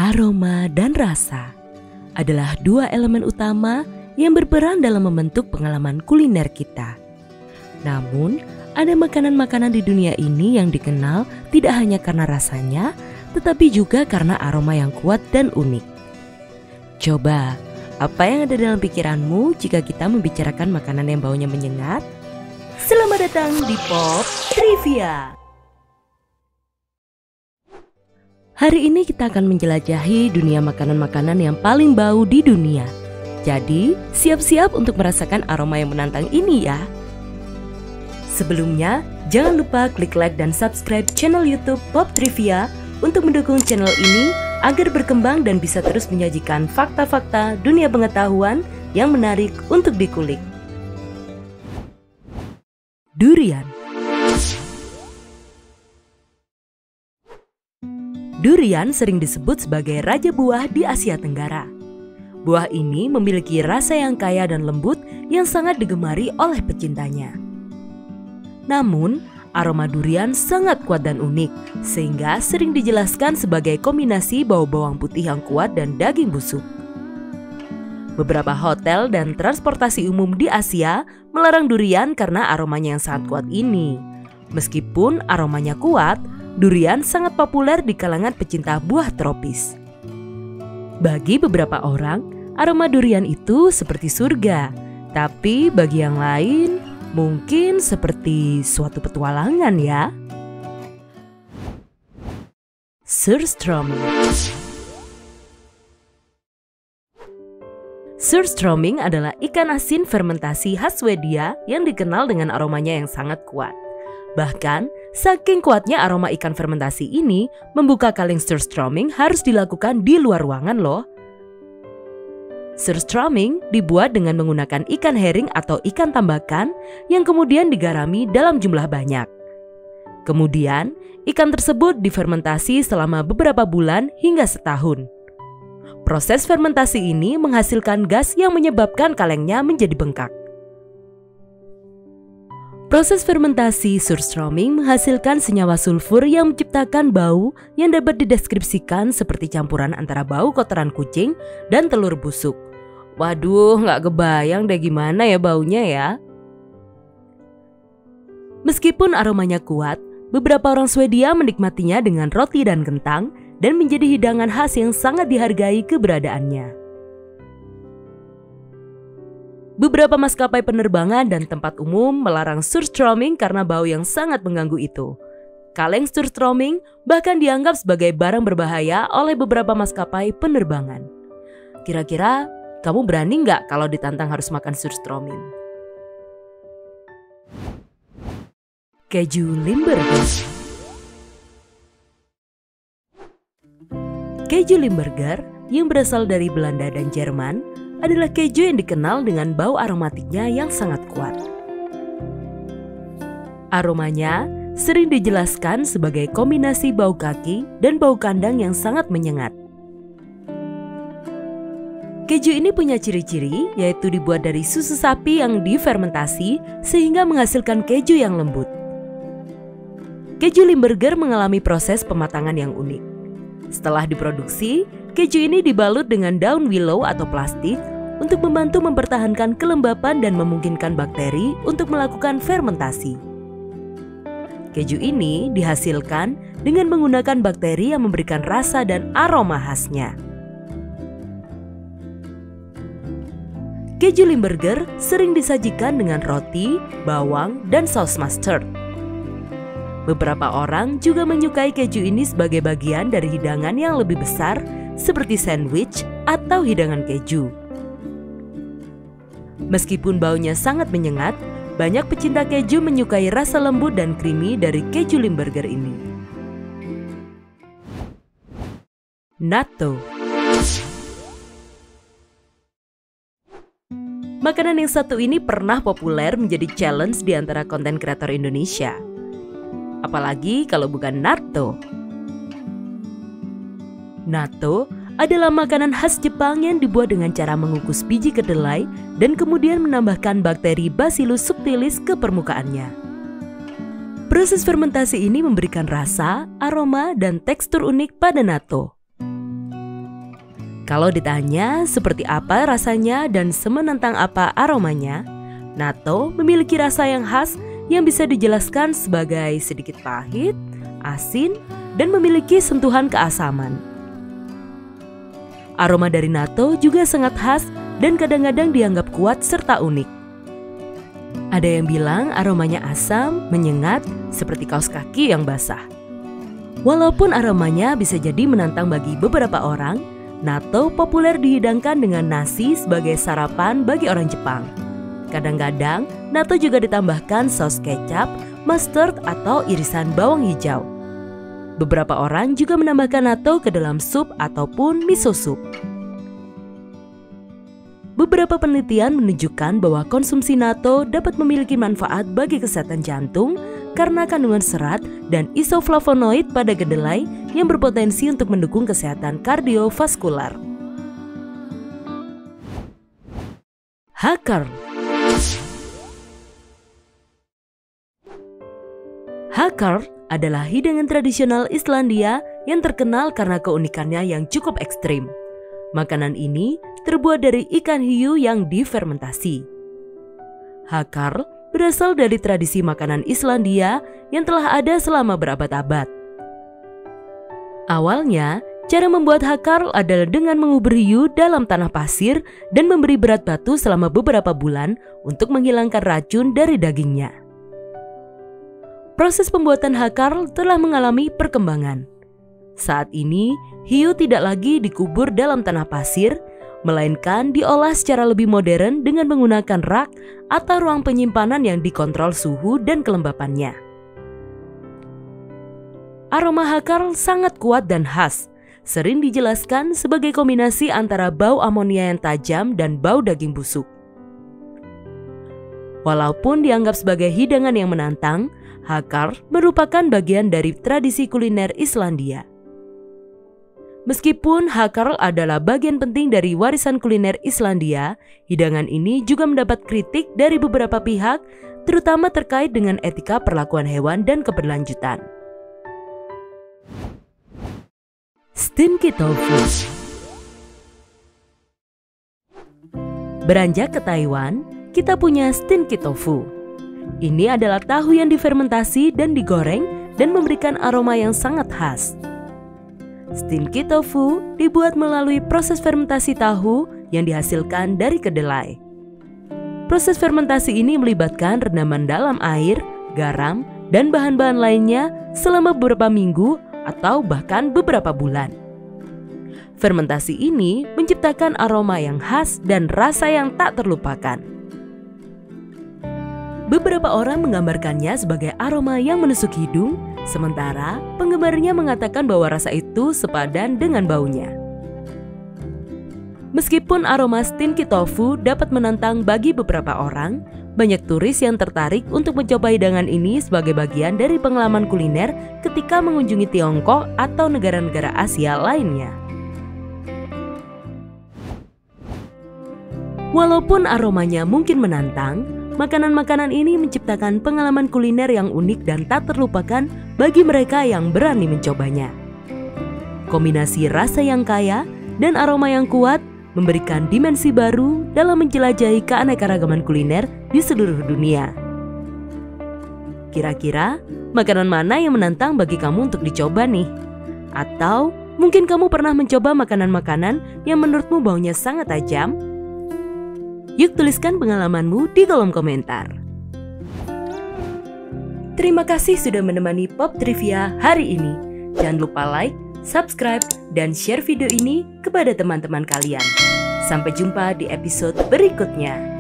Aroma dan rasa adalah dua elemen utama yang berperan dalam membentuk pengalaman kuliner kita. Namun, ada makanan-makanan di dunia ini yang dikenal tidak hanya karena rasanya, tetapi juga karena aroma yang kuat dan unik. Coba, apa yang ada dalam pikiranmu jika kita membicarakan makanan yang baunya menyengat? Selamat datang di Pop Trivia. Hari ini kita akan menjelajahi dunia makanan-makanan yang paling bau di dunia. Jadi, siap-siap untuk merasakan aroma yang menantang ini ya. Sebelumnya, jangan lupa klik like dan subscribe channel YouTube Pop Trivia untuk mendukung channel ini agar berkembang dan bisa terus menyajikan fakta-fakta dunia pengetahuan yang menarik untuk dikulik. Durian. Durian sering disebut sebagai raja buah di Asia Tenggara. Buah ini memiliki rasa yang kaya dan lembut yang sangat digemari oleh pecintanya. Namun, aroma durian sangat kuat dan unik, sehingga sering dijelaskan sebagai kombinasi bau bawang putih yang kuat dan daging busuk. Beberapa hotel dan transportasi umum di Asia melarang durian karena aromanya yang sangat kuat ini. Meskipun aromanya kuat, durian sangat populer di kalangan pecinta buah tropis. Bagi beberapa orang, aroma durian itu seperti surga. Tapi bagi yang lain, mungkin seperti suatu petualangan ya. Surströmming. Surströmming adalah ikan asin fermentasi khas Swedia yang dikenal dengan aromanya yang sangat kuat. Bahkan, saking kuatnya aroma ikan fermentasi ini, membuka kaleng surströmming harus dilakukan di luar ruangan loh. Surströmming dibuat dengan menggunakan ikan herring atau ikan tambakan yang kemudian digarami dalam jumlah banyak. Kemudian, ikan tersebut difermentasi selama beberapa bulan hingga setahun. Proses fermentasi ini menghasilkan gas yang menyebabkan kalengnya menjadi bengkak. Proses fermentasi surströmming menghasilkan senyawa sulfur yang menciptakan bau yang dapat dideskripsikan seperti campuran antara bau kotoran kucing dan telur busuk. Waduh, nggak kebayang deh gimana ya baunya ya. Meskipun aromanya kuat, beberapa orang Swedia menikmatinya dengan roti dan kentang dan menjadi hidangan khas yang sangat dihargai keberadaannya. Beberapa maskapai penerbangan dan tempat umum melarang surströmming karena bau yang sangat mengganggu itu. Kaleng surströmming bahkan dianggap sebagai barang berbahaya oleh beberapa maskapai penerbangan. Kira-kira kamu berani nggak kalau ditantang harus makan surströmming? Keju Limburger. Keju Limburger yang berasal dari Belanda dan Jerman adalah keju yang dikenal dengan bau aromatiknya yang sangat kuat. Aromanya sering dijelaskan sebagai kombinasi bau kaki dan bau kandang yang sangat menyengat. Keju ini punya ciri-ciri yaitu dibuat dari susu sapi yang difermentasi sehingga menghasilkan keju yang lembut. Keju Limburger mengalami proses pematangan yang unik. Setelah diproduksi, keju ini dibalut dengan daun willow atau plastik untuk membantu mempertahankan kelembapan dan memungkinkan bakteri untuk melakukan fermentasi. Keju ini dihasilkan dengan menggunakan bakteri yang memberikan rasa dan aroma khasnya. Keju Limburger sering disajikan dengan roti, bawang, dan saus mustard. Beberapa orang juga menyukai keju ini sebagai bagian dari hidangan yang lebih besar seperti sandwich atau hidangan keju. Meskipun baunya sangat menyengat, banyak pecinta keju menyukai rasa lembut dan creamy dari keju Limburger ini. Natto. Makanan yang satu ini pernah populer menjadi challenge di antara konten kreator Indonesia. Apalagi kalau bukan natto. Natto adalah makanan khas Jepang yang dibuat dengan cara mengukus biji kedelai dan kemudian menambahkan bakteri Bacillus subtilis ke permukaannya. Proses fermentasi ini memberikan rasa, aroma, dan tekstur unik pada natto. Kalau ditanya seperti apa rasanya dan semenentang apa aromanya, natto memiliki rasa yang khas yang bisa dijelaskan sebagai sedikit pahit, asin, dan memiliki sentuhan keasaman. Aroma dari natto juga sangat khas dan kadang-kadang dianggap kuat serta unik. Ada yang bilang aromanya asam, menyengat, seperti kaos kaki yang basah. Walaupun aromanya bisa jadi menantang bagi beberapa orang, natto populer dihidangkan dengan nasi sebagai sarapan bagi orang Jepang. Kadang-kadang, natto juga ditambahkan saus kecap, mustard, atau irisan bawang hijau. Beberapa orang juga menambahkan natto ke dalam sup ataupun miso soup. Beberapa penelitian menunjukkan bahwa konsumsi natto dapat memiliki manfaat bagi kesehatan jantung karena kandungan serat dan isoflavonoid pada kedelai yang berpotensi untuk mendukung kesehatan kardiovaskular. Hakkarl. Hakkarl adalah hidangan tradisional Islandia yang terkenal karena keunikannya yang cukup ekstrim. Makanan ini terbuat dari ikan hiu yang difermentasi. Hakkarl berasal dari tradisi makanan Islandia yang telah ada selama berabad-abad. Awalnya, cara membuat hakkarl adalah dengan mengubur hiu dalam tanah pasir dan memberi berat batu selama beberapa bulan untuk menghilangkan racun dari dagingnya. Proses pembuatan hakkarl telah mengalami perkembangan. Saat ini, hiu tidak lagi dikubur dalam tanah pasir, melainkan diolah secara lebih modern dengan menggunakan rak atau ruang penyimpanan yang dikontrol suhu dan kelembapannya. Aroma hakkarl sangat kuat dan khas, sering dijelaskan sebagai kombinasi antara bau amonia yang tajam dan bau daging busuk. Walaupun dianggap sebagai hidangan yang menantang, hakkarl merupakan bagian dari tradisi kuliner Islandia. Meskipun hakkarl adalah bagian penting dari warisan kuliner Islandia, hidangan ini juga mendapat kritik dari beberapa pihak, terutama terkait dengan etika perlakuan hewan dan keberlanjutan. Stinky tofu. Beranjak ke Taiwan, kita punya stinky tofu. Ini adalah tahu yang difermentasi dan digoreng dan memberikan aroma yang sangat khas. Stinky tofu dibuat melalui proses fermentasi tahu yang dihasilkan dari kedelai. Proses fermentasi ini melibatkan rendaman dalam air, garam, dan bahan-bahan lainnya selama beberapa minggu atau bahkan beberapa bulan. Fermentasi ini menciptakan aroma yang khas dan rasa yang tak terlupakan. Beberapa orang menggambarkannya sebagai aroma yang menusuk hidung, sementara penggemarnya mengatakan bahwa rasa itu sepadan dengan baunya. Meskipun aroma stinky tofu dapat menantang bagi beberapa orang, banyak turis yang tertarik untuk mencoba hidangan ini sebagai bagian dari pengalaman kuliner ketika mengunjungi Tiongkok atau negara-negara Asia lainnya. Walaupun aromanya mungkin menantang, makanan-makanan ini menciptakan pengalaman kuliner yang unik dan tak terlupakan bagi mereka yang berani mencobanya. Kombinasi rasa yang kaya dan aroma yang kuat memberikan dimensi baru dalam menjelajahi keanekaragaman kuliner di seluruh dunia. Kira-kira makanan mana yang menantang bagi kamu untuk dicoba nih? Atau mungkin kamu pernah mencoba makanan-makanan yang menurutmu baunya sangat tajam? Yuk tuliskan pengalamanmu di kolom komentar. Terima kasih sudah menemani Pop Trivia hari ini. Jangan lupa like, subscribe, dan share video ini kepada teman-teman kalian. Sampai jumpa di episode berikutnya.